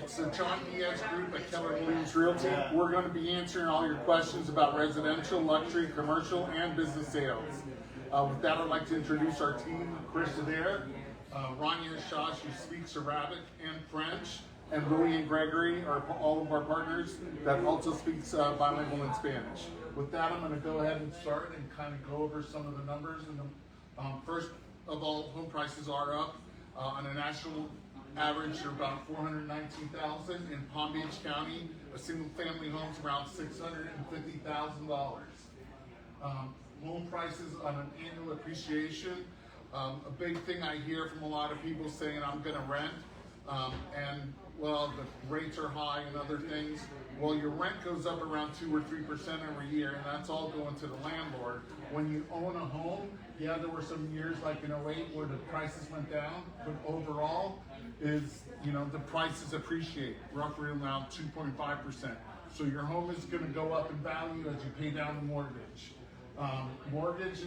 it's the John Diaz Group at Keller Realty. We're going to be answering all your questions about residential, luxury, commercial, and business sales. With that, I'd like to introduce our team, Chris Adair, Ronnie Ashash, who speaks Arabic and French, and Lillian Gregory are all of our partners that also speaks bilingual in Spanish. With that, I'm going to go ahead and start and kind of go over some of the numbers. And first of all, home prices are up on a national average. They're about $419,000 in Palm Beach County. A single-family home's around $650,000. Home prices on an annual appreciation. A big thing I hear from a lot of people saying, I'm going to rent, and well, the rates are high and other things. Well, your rent goes up around 2 or 3% every year, and that's all going to the landlord. When you own a home, yeah, there were some years like in '08 where the prices went down, but overall, the prices appreciate roughly around 2.5%. So your home is going to go up in value as you pay down the mortgage. Mortgage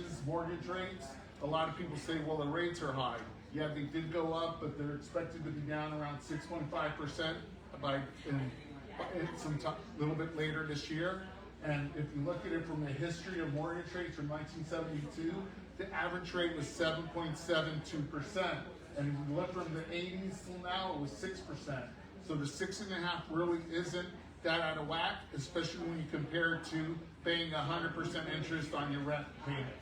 rates, a lot of people say, well, the rates are high. Yeah, they did go up, but they're expected to be down around 6.5% by a little bit later this year. And if you look at it from the history of mortgage rates from 1972, the average rate was 7.72%. And if you look from the 80s till now, it was 6%. So the 6.5 really isn't that out of whack, especially when you compare it to paying 100% interest on your rent payment.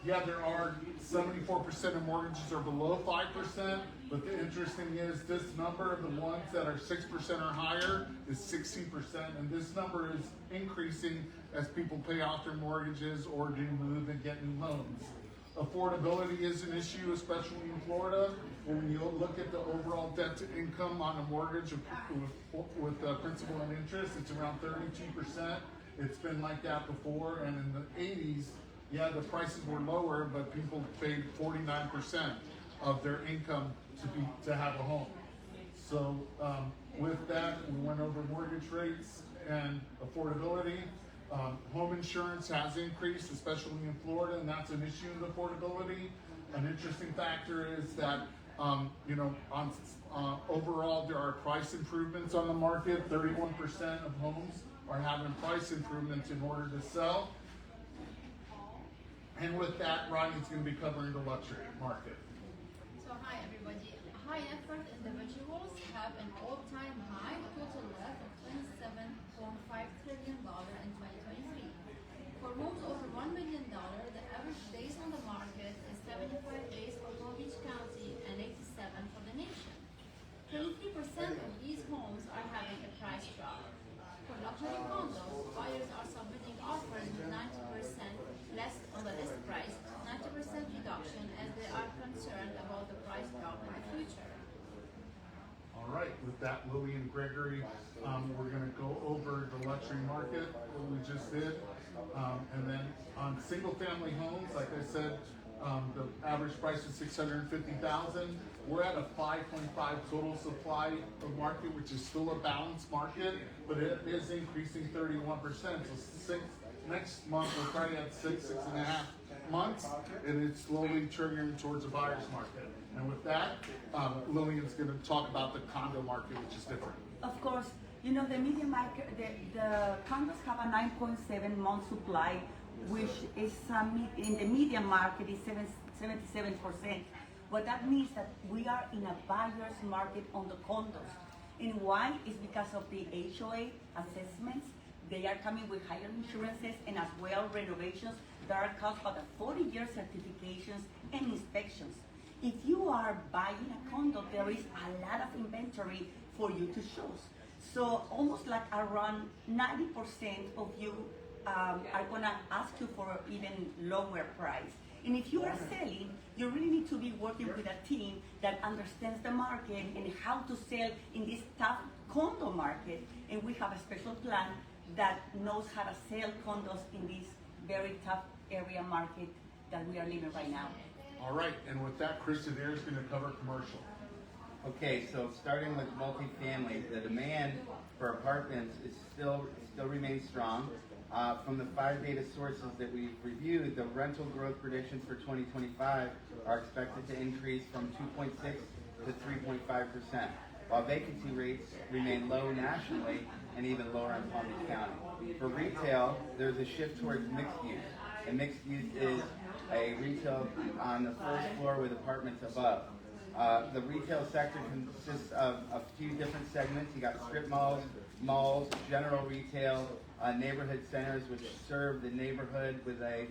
Yeah, there are 74% of mortgages are below 5%, but the interesting is this number, the ones that are 6% or higher, is 60%, and this number is increasing as people pay off their mortgages or do move and get new loans. Affordability is an issue, especially in Florida. When you look at the overall debt to income on a mortgage with principal and interest, it's around 32%. It's been like that before, and in the 80s, yeah, the prices were lower, but people paid 49% of their income to have a home. So with that, we went over mortgage rates and affordability. Home insurance has increased, especially in Florida, and that's an issue in affordability. An interesting factor is that overall there are price improvements on the market. 31% of homes are having price improvements in order to sell. And with that, Rodney's going to be covering the luxury market. So hi everybody. High net worth individuals have an all-time high total wealth of $27.5 trillion in 2023. For homes over $1 million, the average days on the market is 75 days for Palm Beach County and 87 for the nation. 23% of these homes are having a price drop. For luxury condos, buyers are submitting offers with 90% less on the list price, 90% reduction, as they are concerned about the price drop in the future. All right, with that, Lillian Gregory, we're going to go over the luxury market, what we just did. And then on single-family homes, like I said, the average price is $650,000. We're at a 5.5 total supply of market, which is still a balanced market, but it is increasing 31%. So next month we're probably at 6.5 months, and it's slowly triggering towards a buyer's market. And with that, Lillian's going to talk about the condo market, which is different. Of course, the median market, the condos have a 9.7 month supply, which is in the median market is 77%. What that means that we are in a buyer's market on the condos. And why? Is because of the HOA assessments. They are coming with higher insurances and as well renovations that are caused by the 40-year certifications and inspections. If you are buying a condo, there is a lot of inventory for you to choose. So almost like around 90% of you are gonna ask you for even lower price. And if you are selling, you really need to be working with a team that understands the market and how to sell in this tough condo market. And we have a special plan that knows how to sell condos in this very tough area market that we are living right now. All right, and with that, Chris Adair is going to cover commercial. Okay, so starting with multifamily, the demand for apartments is still remains strong. From the 5 data sources that we've reviewed, the rental growth predictions for 2025 are expected to increase from 2.6 to 3.5%, while vacancy rates remain low nationally and even lower in Palm Beach County. For retail, there's a shift towards mixed use. And mixed use is a retail on the first floor with apartments above. The retail sector consists of a few different segments. You got strip malls, general retail, neighborhood centers which serve the neighborhood with a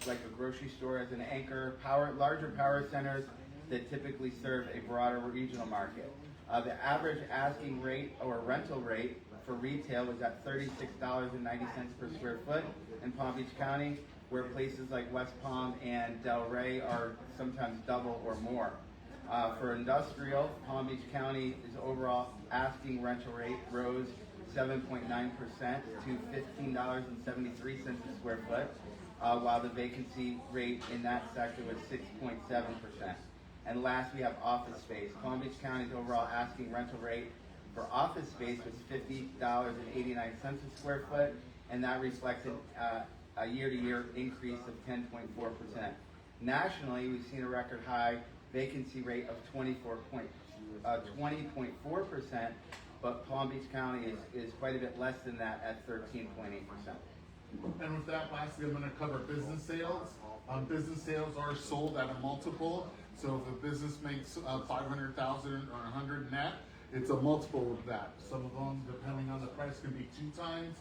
like a grocery store as an anchor, larger power centers that typically serve a broader regional market. The average asking rate or rental rate for retail was at $36.90 per square foot in Palm Beach County, where places like West Palm and Delray are sometimes double or more. For industrial, Palm Beach County's overall asking rental rate rose 7.9% to $15.73 a square foot, while the vacancy rate in that sector was 6.7%. And last, we have office space. Palm Beach County's overall asking rental rate for office space was $50.89 a square foot, and that reflected a year-to-year increase of 10.4%. Nationally, we've seen a record high vacancy rate of 20.4%, but Palm Beach County is quite a bit less than that at 13.8%. And with that, lastly, I'm going to cover business sales. Business sales are sold at a multiple. So if a business makes 500,000 or 100 net, it's a multiple of that. Some of them, depending on the price, can be 2 times,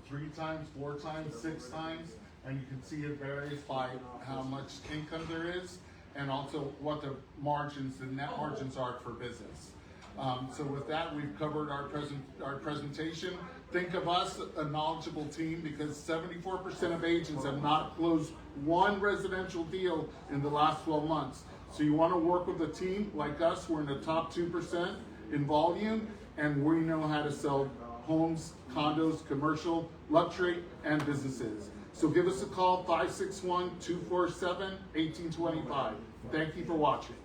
3 times, 4 times, 6 times, and you can see it varies by how much income there is, and also what the margins, the net margins are for business. So with that, we've covered our presentation. Think of us a knowledgeable team, because 74% of agents have not closed one residential deal in the last 12 months. So you want to work with a team like us. We're in the top 2% in volume, and we know how to sell homes, condos, commercial, luxury, and businesses. So give us a call, 561-247-1825. Thank you for watching.